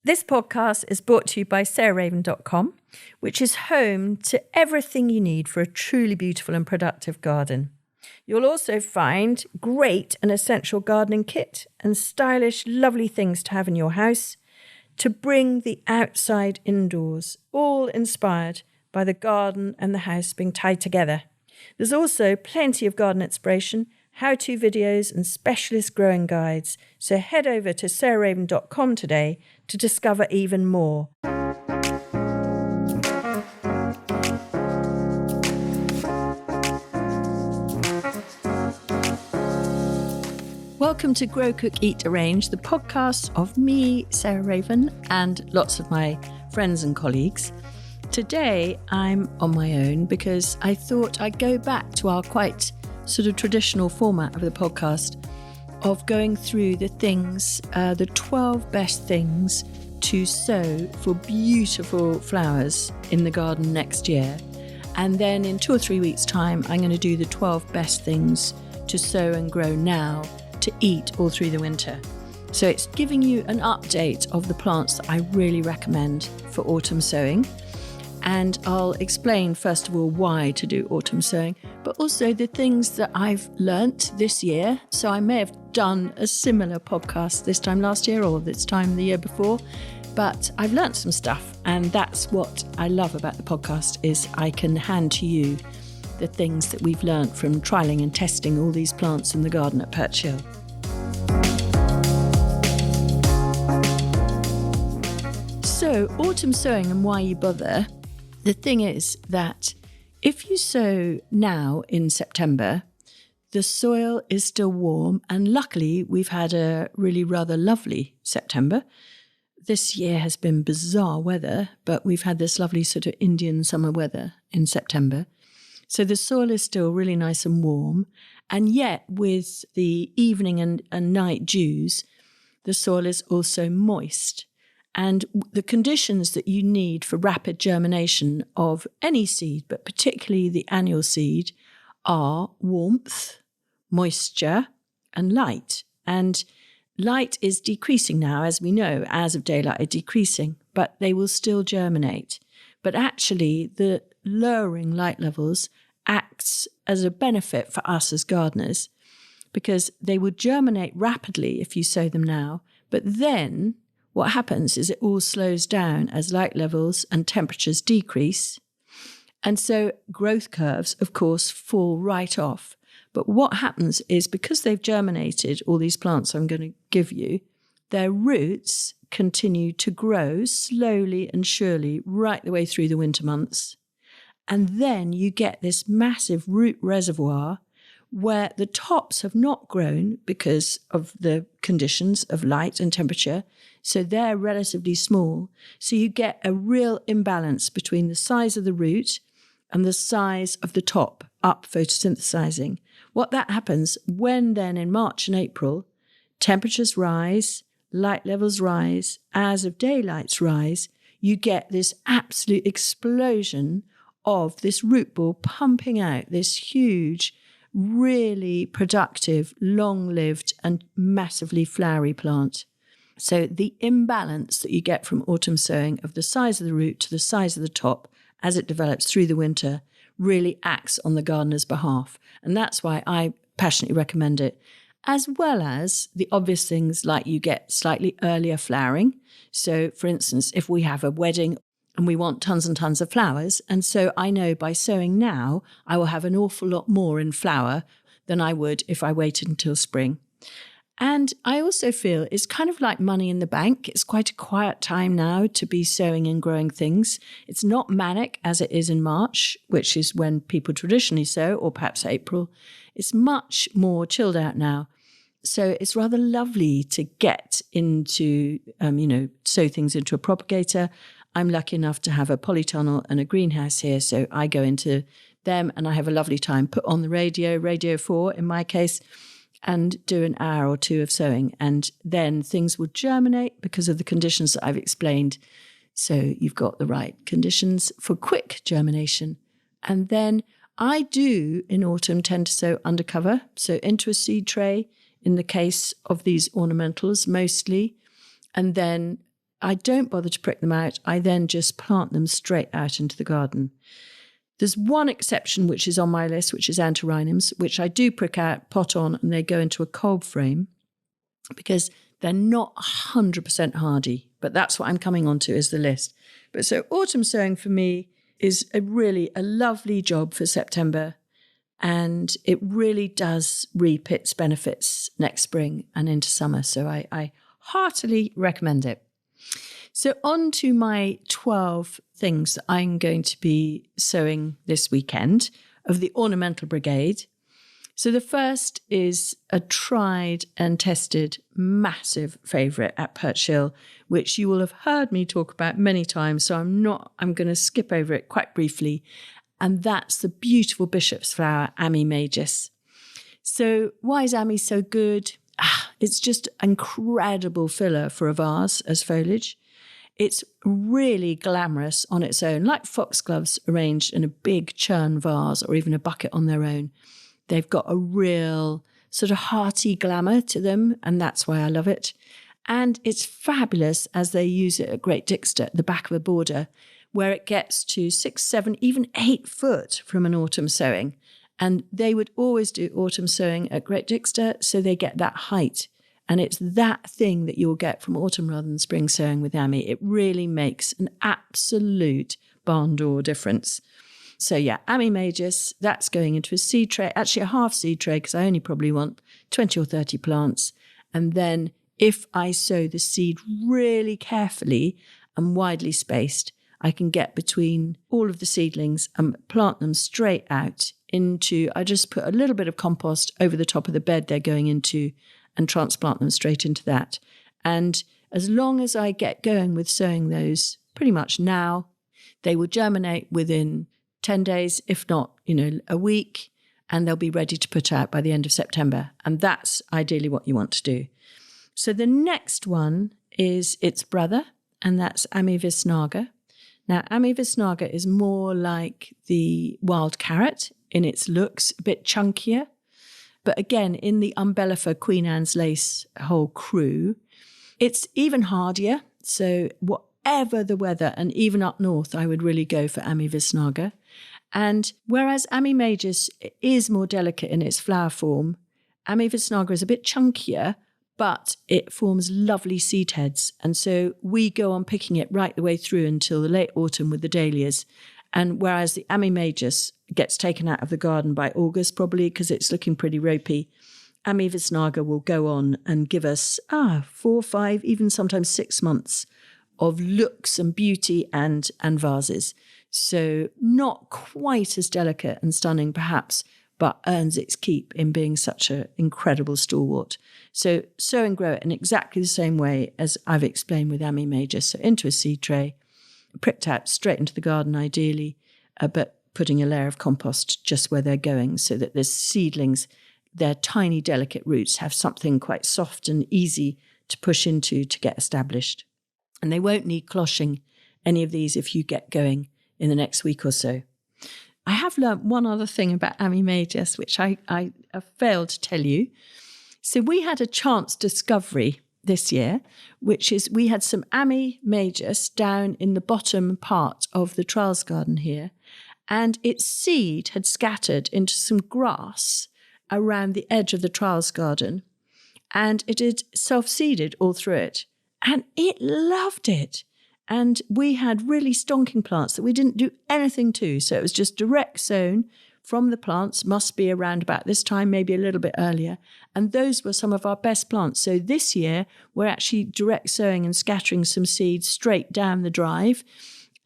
This podcast is brought to you by sarahraven.com, which is home to everything you need for a truly beautiful and productive garden. You'll also find great and essential gardening kit and stylish, lovely things to have in your house to bring the outside indoors, all inspired by the garden and the house being tied together. There's also plenty of garden inspiration, how-to videos and specialist growing guides. So head over to sarahraven.com today to discover even more. Welcome to Grow, Cook, Eat, Arrange, the podcast of me, Sarah Raven, and lots of my friends and colleagues. Today, I'm on my own because I thought I'd go back to our quite sort of traditional format of the podcast of going through the things, the 12 best things to sow for beautiful flowers in the garden next year. And then in 2 or 3 weeks' time, I'm going to do the 12 best things to sow and grow now to eat all through the winter. So it's giving you an update of the plants that I really recommend for autumn sowing. And I'll explain, first of all, why to do autumn sowing, but also the things that I've learnt this year. So I may have done a similar podcast this time last year or this time the year before, but I've learnt some stuff. And that's what I love about the podcast is I can hand to you the things that we've learnt from trialling and testing all these plants in the garden at Perch Hill. So autumn sowing and why you bother. The thing is that if you sow now in September, the soil is still warm, and luckily we've had a really rather lovely September. This year has been bizarre weather, but we've had this lovely sort of Indian summer weather in September. So the soil is still really nice and warm, and yet with the evening and night dews, the soil is also moist. And the conditions that you need for rapid germination of any seed, but particularly the annual seed, are warmth, moisture, and light. And light is decreasing now, as we know, as of daylight are decreasing, but they will still germinate. But actually, the lowering light levels acts as a benefit for us as gardeners, because they would germinate rapidly if you sow them now, but then what happens is it all slows down as light levels and temperatures decrease. And so growth curves, of course, fall right off. But what happens is because they've germinated, all these plants I'm going to give you, their roots continue to grow slowly and surely right the way through the winter months. And then you get this massive root reservoir where the tops have not grown because of the conditions of light and temperature, so they're relatively small. So you get a real imbalance between the size of the root and the size of the top up photosynthesizing. What that happens when then in March and April, temperatures rise, light levels rise, as of daylights rise, you get this absolute explosion of this root ball pumping out this huge, really productive, long-lived and massively flowery plant. So the imbalance that you get from autumn sowing of the size of the root to the size of the top as it develops through the winter really acts on the gardener's behalf. And that's why I passionately recommend it, as well as the obvious things like you get slightly earlier flowering. So for instance, if we have a wedding and we want tons and tons of flowers. And so I know by sowing now, I will have an awful lot more in flower than I would if I waited until spring. And I also feel it's kind of like money in the bank. It's quite a quiet time now to be sowing and growing things. It's not manic as it is in March, which is when people traditionally sow, or perhaps April. It's much more chilled out now. So it's rather lovely to get into, sow things into a propagator. I'm lucky enough to have a polytunnel and a greenhouse here, so I go into them and I have a lovely time, put on the Radio 4 in my case, and do an hour or two of sowing. And then things will germinate because of the conditions that I've explained. So you've got the right conditions for quick germination. And then I do in autumn tend to sow undercover, so into a seed tray in the case of these ornamentals mostly, and then I don't bother to prick them out. I then just plant them straight out into the garden. There's one exception which is on my list, which is antirrhinums, which I do prick out, pot on, and they go into a cold frame because they're not 100% hardy. But that's what I'm coming on to is the list. But so autumn sowing for me is a lovely job for September. And it really does reap its benefits next spring and into summer. So I heartily recommend it. So on to my 12 things that I'm going to be sowing this weekend of the ornamental brigade. So the first is a tried and tested massive favourite at Perch Hill, which you will have heard me talk about many times. So I'm going to skip over it quite briefly. And that's the beautiful bishop's flower, Ammi Majus. So why is Ammi so good? It's just incredible filler for a vase as foliage. It's really glamorous on its own, like foxgloves arranged in a big churn vase or even a bucket on their own. They've got a real sort of hearty glamour to them, and that's why I love it. And it's fabulous as they use it at Great Dixter at the back of a border, where it gets to 6, 7, even 8 foot from an autumn sowing. And they would always do autumn sowing at Great Dixter, so they get that height. And it's that thing that you'll get from autumn rather than spring sowing with Ammi. It really makes an absolute barn door difference. So yeah, Ammi Majus, that's going into a seed tray, actually a half seed tray, because I only probably want 20 or 30 plants. And then if I sow the seed really carefully and widely spaced, I can get between all of the seedlings and plant them straight out into, I just put a little bit of compost over the top of the bed they're going into and transplant them straight into that. And as long as I get going with sowing those pretty much now, they will germinate within 10 days, if not, a week, and they'll be ready to put out by the end of September. And that's ideally what you want to do. So the next one is its brother, and that's Ammi Visnaga. Now, Ammi Visnaga is more like the wild carrot in its looks, a bit chunkier. But again, in the Umbellifer Queen Anne's Lace whole crew, it's even hardier. So whatever the weather, and even up north, I would really go for Ammi Visnaga. And whereas Ammi Majus is more delicate in its flower form, Ammi Visnaga is a bit chunkier, but it forms lovely seed heads. And so we go on picking it right the way through until the late autumn with the dahlias. And whereas the Ammi Majus gets taken out of the garden by August, probably because it's looking pretty ropey, Ammi Visnaga will go on and give us 4, 5, even sometimes 6 months of looks and beauty and vases. So not quite as delicate and stunning perhaps, but earns its keep in being such an incredible stalwart. So sow and grow it in exactly the same way as I've explained with Ammi Majus. So into a seed tray, pricked out straight into the garden ideally, but putting a layer of compost just where they're going so that the seedlings, their tiny delicate roots, have something quite soft and easy to push into to get established. And they won't need cloching, any of these, if you get going in the next week or so. I have learnt one other thing about Ammi Majus, which I failed to tell you. So we had a chance discovery this year, which is we had some Ammi Majus down in the bottom part of the trials garden here, and its seed had scattered into some grass around the edge of the trials garden, and it had self-seeded all through it, and it loved it. And we had really stonking plants that we didn't do anything to. So it was just direct sown from the plants, must be around about this time, maybe a little bit earlier. And those were some of our best plants. So this year, we're actually direct sowing and scattering some seeds straight down the drive.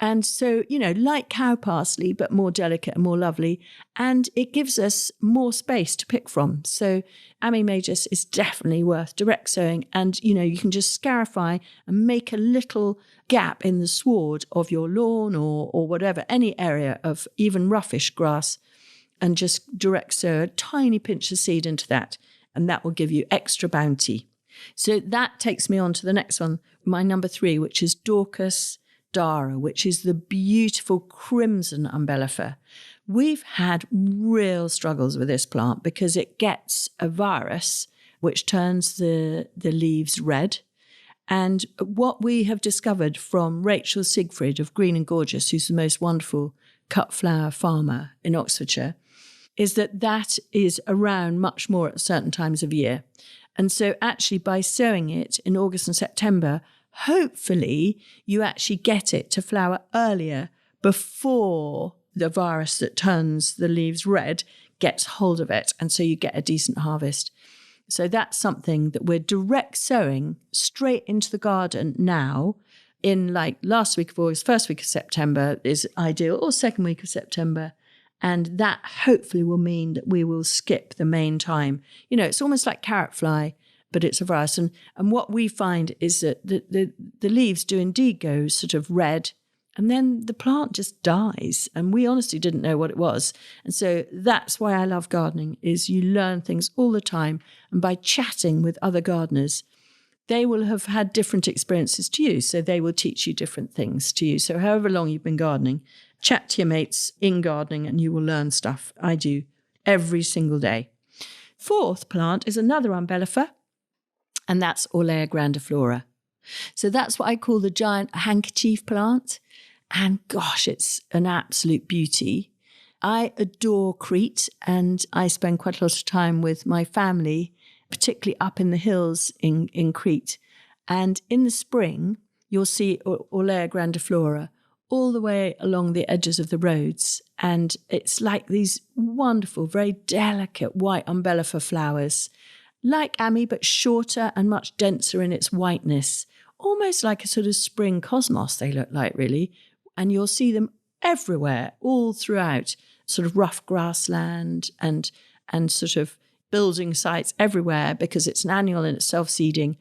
And so, like cow parsley, but more delicate and more lovely. And it gives us more space to pick from. So Ammi Majus is definitely worth direct sowing. And, you can just scarify and make a little gap in the sward of your lawn or whatever, any area of even roughish grass, and just direct sow a tiny pinch of seed into that. And that will give you extra bounty. So that takes me on to the next one, my number 3, which is Dorcas Dara, which is the beautiful crimson umbellifer. We've had real struggles with this plant because it gets a virus which turns the leaves red, And what we have discovered from Rachel Siegfried of Green and Gorgeous, who's the most wonderful cut flower farmer in Oxfordshire, is that is around much more at certain times of year. And so actually by sowing it in August and September, hopefully you actually get it to flower earlier before the virus that turns the leaves red gets hold of it. And so you get a decent harvest. So that's something that we're direct sowing straight into the garden now in like last week of August, first week of September is ideal, or second week of September. And that hopefully will mean that we will skip the main time. You know, it's almost like carrot fly, but it's a virus. And what we find is that the leaves do indeed go sort of red, and then the plant just dies. And we honestly didn't know what it was. And so that's why I love gardening, is you learn things all the time. And by chatting with other gardeners, they will have had different experiences to you. So they will teach you different things to you. So however long you've been gardening, chat to your mates in gardening and you will learn stuff. I do every single day. Fourth plant is another umbellifer, and that's Orlea grandiflora. So that's what I call the giant handkerchief plant. And gosh, it's an absolute beauty. I adore Crete, and I spend quite a lot of time with my family, particularly up in the hills in Crete. And in the spring, you'll see Orlea grandiflora all the way along the edges of the roads. And it's like these wonderful, very delicate white umbellifer flowers, like Ammi, but shorter and much denser in its whiteness. Almost like a sort of spring cosmos, they look like, really. And you'll see them everywhere, all throughout, sort of rough grassland and sort of building sites everywhere, because it's an annual and it's self-seeding.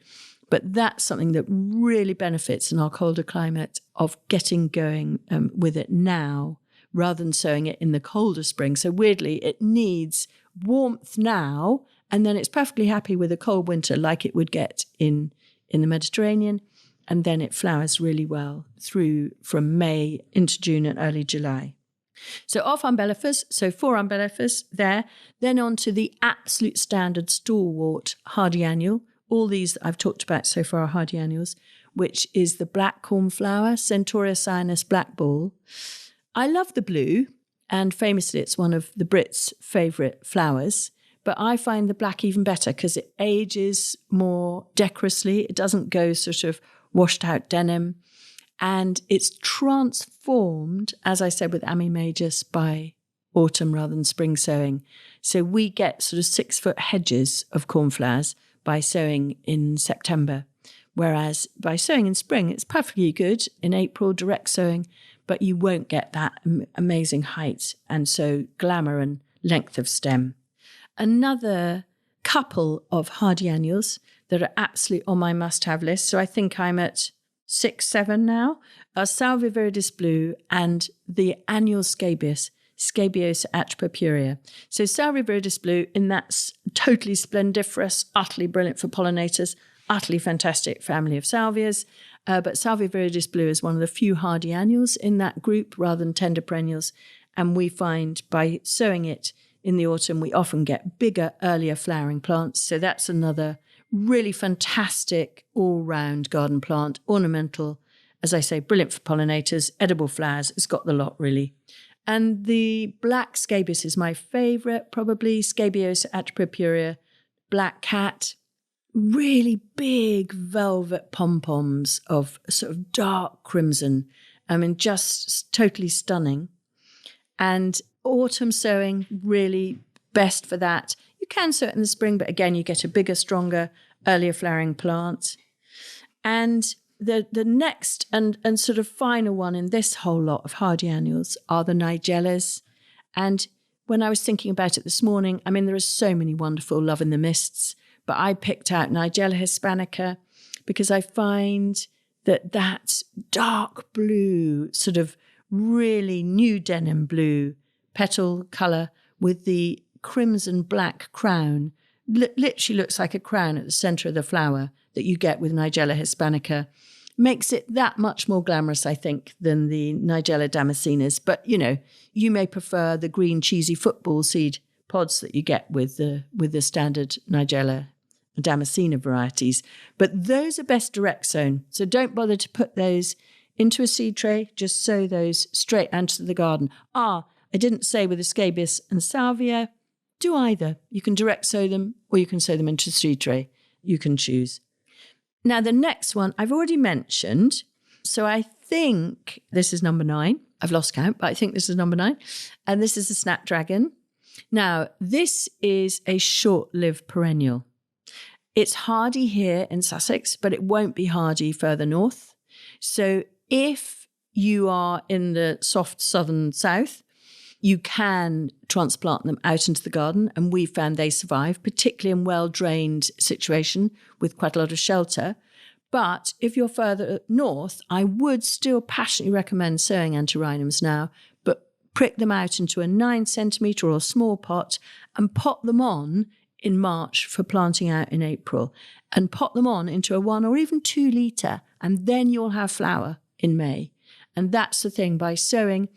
But that's something that really benefits in our colder climate of getting going with it now, rather than sowing it in the colder spring. So weirdly, it needs warmth now, and then it's perfectly happy with a cold winter like it would get in the Mediterranean. And then it flowers really well through from May into June and early July. So off umbellifers, so 4 umbellifers there. Then on to the absolute standard stalwart hardy annual. All these that I've talked about so far are hardy annuals, which is the black cornflower, Centaurea cyanus black ball. I love the blue, and famously it's one of the Brits' favourite flowers. But I find the black even better because it ages more decorously. It doesn't go sort of washed out denim. And it's transformed, as I said, with Ammi Majus by autumn rather than spring sowing. So we get sort of 6-foot hedges of cornflowers by sowing in September. Whereas by sowing in spring, it's perfectly good in April, direct sowing, but you won't get that amazing height and so glamour and length of stem. Another couple of hardy annuals that are absolutely on my must-have list, so I think I'm at 6, 7 now, are Salvia viridis blue and the annual scabious, Scabious atropurpurea. So Salvia viridis blue, in that totally splendiferous, utterly brilliant for pollinators, utterly fantastic family of salvias. But Salvia viridis blue is one of the few hardy annuals in that group rather than tender perennials. And we find by sowing it in the autumn, we often get bigger, earlier flowering plants. So that's another really fantastic all-round garden plant, ornamental, as I say, brilliant for pollinators, edible flowers. It's got the lot, really. And the black scabious is my favourite, probably, Scabious atropurpurea, black cat. Really big velvet pom-poms of sort of dark crimson. I mean, just totally stunning. And autumn sowing, really best for that. You can sow it in the spring, but again, you get a bigger, stronger, earlier flowering plant. And the next and sort of final one in this whole lot of hardy annuals are the Nigellas. And when I was thinking about it this morning, I mean, there are so many wonderful love in the mists, but I picked out Nigella Hispanica because I find that dark blue, sort of really new denim blue petal colour with the crimson black crown, literally looks like a crown at the centre of the flower that you get with Nigella Hispanica, makes it that much more glamorous, I think, than the Nigella damascenus. But, you know, you may prefer the green cheesy football seed pods that you get with the standard Nigella Damascena varieties. But those are best direct sown. So don't bother to put those into a seed tray. Just sow those straight into the garden. I didn't say with scabious and salvia, do either. You can direct sow them or you can sow them into a seed tray. You can choose. Now, the next one I've already mentioned. So I think this is number 9. I've lost count, but I think this is number 9. And this is the snapdragon. Now, this is a short-lived perennial. It's hardy here in Sussex, but it won't be hardy further north. So if you are in the soft southern south, you can transplant them out into the garden, and we found they survive, particularly in well-drained situation with quite a lot of shelter. But if you're further north, I would still passionately recommend sowing antirrhinums now, but prick them out into a 9 centimetre or a small pot and pot them on in March for planting out in April, and pot them on into a 1 or even 2 litre, and then you'll have flower in May. And that's the thing, by sowing,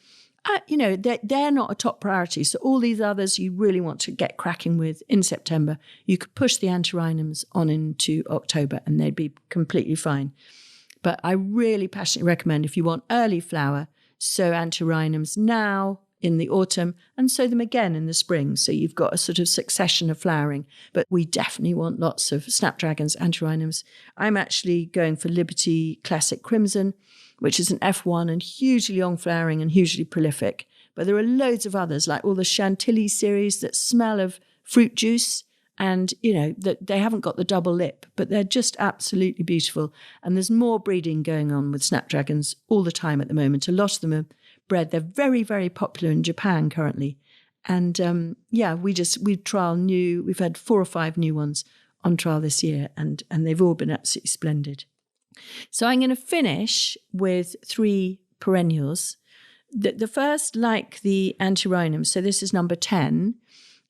they're not a top priority. So all these others you really want to get cracking with in September. You could push the antirrhinums on into October and they'd be completely fine. But I really passionately recommend, if you want early flower, sow antirrhinums now in the autumn and sow them again in the spring. So you've got a sort of succession of flowering. But we definitely want lots of snapdragons, antirrhinums. I'm actually going for Liberty Classic Crimson, which is an F1 and hugely long flowering and hugely prolific. But there are loads of others, like all the Chantilly series that smell of fruit juice, and, that they haven't got the double lip, but they're just absolutely beautiful. And there's more breeding going on with snapdragons all the time at the moment. A lot of them are bred. They're very, very popular in Japan currently. And we've had 4 or 5 new ones on trial this year, and they've all been absolutely splendid. So I'm going to finish with 3 perennials. The first, like the antirrhinum, so this is number 10,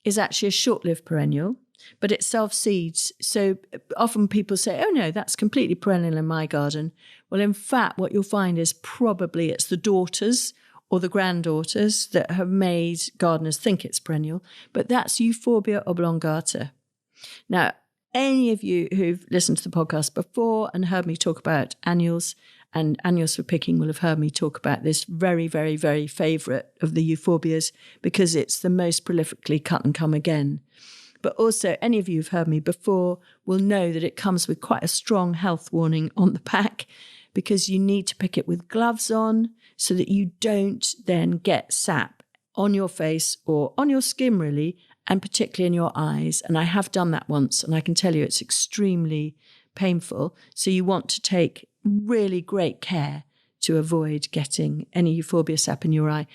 is actually a short-lived perennial, but it self-seeds. So often people say, oh no, that's completely perennial in my garden. Well, in fact, what you'll find is probably it's the daughters or the granddaughters that have made gardeners think it's perennial, but that's Euphorbia Oblongata. Now, any of you who've listened to the podcast before and heard me talk about annuals and annuals for picking will have heard me talk about this very, very, very favourite of the euphorbias, because it's the most prolifically cut and come again. But also, any of you who've heard me before will know that it comes with quite a strong health warning on the back, because you need to pick it with gloves on so that you don't then get sap on your face or on your skin, really, and particularly in your eyes. And I have done that once, and I can tell you it's extremely painful. So you want to take really great care to avoid getting any euphorbia sap in your eye.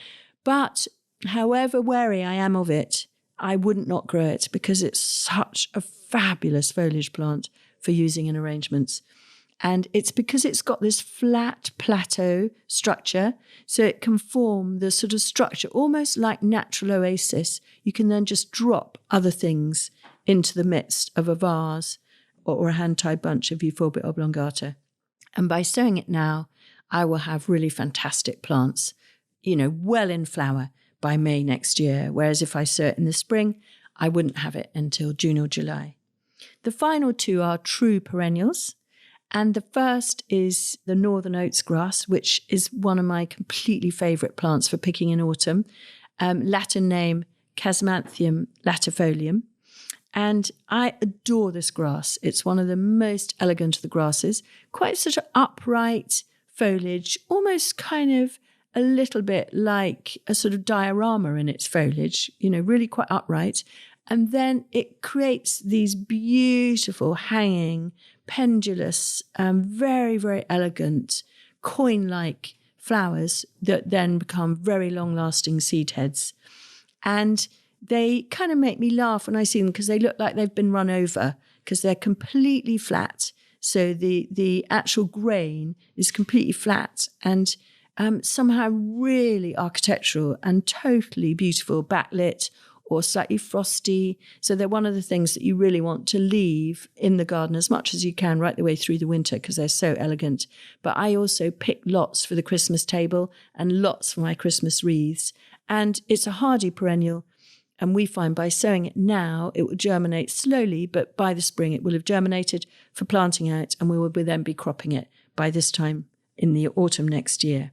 But however wary I am of it, I wouldn't not grow it, because it's such a fabulous foliage plant for using in arrangements. And it's because it's got this flat plateau structure, so it can form the sort of structure almost like natural oasis. You can then just drop other things into the midst of a vase or a hand-tied bunch of Euphorbia Oblongata. And by sowing it now, I will have really fantastic plants, well in flower by May next year. Whereas if I sow it in the spring, I wouldn't have it until June or July. The final 2 are true perennials. And the first is the northern oats grass, which is one of my completely favourite plants for picking in autumn. Latin name Chasmanthium latifolium. And I adore this grass. It's one of the most elegant of the grasses. Quite sort of upright foliage, almost kind of a little bit like a sort of diorama in its foliage, really quite upright. And then it creates these beautiful hanging, pendulous, very, very elegant, coin-like flowers that then become very long-lasting seed heads. And they kind of make me laugh when I see them, because they look like they've been run over, because they're completely flat. So the actual grain is completely flat and somehow really architectural and totally beautiful, backlit or slightly frosty. So they're one of the things that you really want to leave in the garden as much as you can right the way through the winter, because they're so elegant. But I also pick lots for the Christmas table and lots for my Christmas wreaths. And it's a hardy perennial. And we find by sowing it now, it will germinate slowly, but by the spring it will have germinated for planting out, and we will then be cropping it by this time in the autumn next year.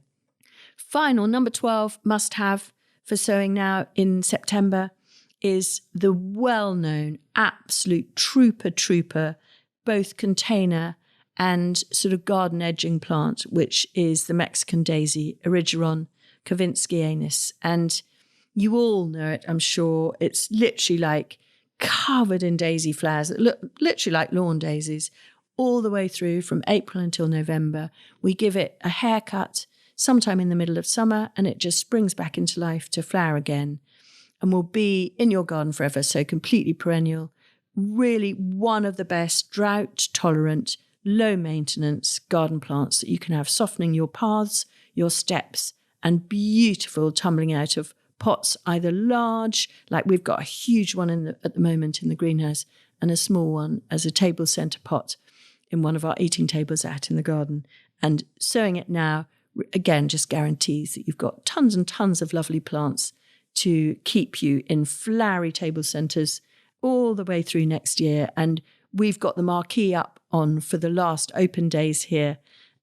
Final, number 12, must have for sowing now in September is the well-known absolute trooper, both container and sort of garden edging plant, which is the Mexican daisy, Erigeron kovinskianus. And you all know it, I'm sure. It's literally like covered in daisy flowers that look literally like lawn daisies all the way through from April until November. We give it a haircut sometime in the middle of summer, and it just springs back into life to flower again and will be in your garden forever. So completely perennial, really one of the best drought tolerant, low maintenance garden plants that you can have, softening your paths, your steps, and beautiful tumbling out of pots, either large, like we've got a huge one at the moment in the greenhouse, and a small one as a table centre pot in one of our eating tables out in the garden. And sowing it now, again, just guarantees that you've got tons and tons of lovely plants to keep you in flowery table centres all the way through next year. And we've got the marquee up on for the last open days here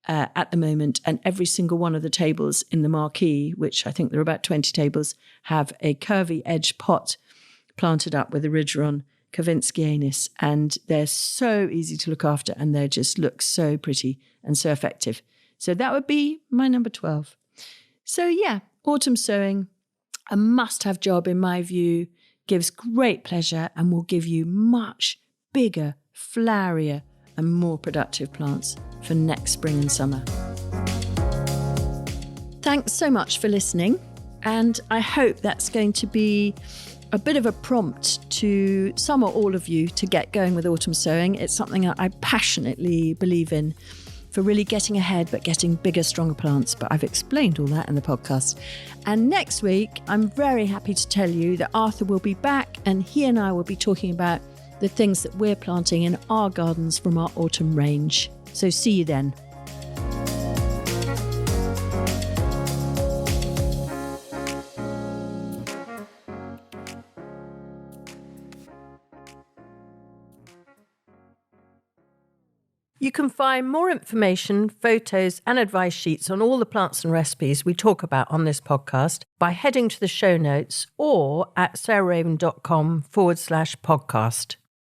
at the moment, and every single one of the tables in the marquee, which I think there are about 20 tables, have a curvy edge pot planted up with Erigeron kovinskianus, and they're so easy to look after, and they just look so pretty and so effective. So that would be my number 12. So yeah, autumn sowing, a must-have job in my view, gives great pleasure and will give you much bigger, flowerier and more productive plants for next spring and summer. Thanks so much for listening, and I hope that's going to be a bit of a prompt to some or all of you to get going with autumn sowing. It's something I passionately believe in for really getting ahead, but getting bigger, stronger plants. But I've explained all that in the podcast. And next week, I'm very happy to tell you that Arthur will be back, and he and I will be talking about the things that we're planting in our gardens from our autumn range. So see you then. You can find more information, photos and advice sheets on all the plants and recipes we talk about on this podcast by heading to the show notes or at sarahraven.com/podcast.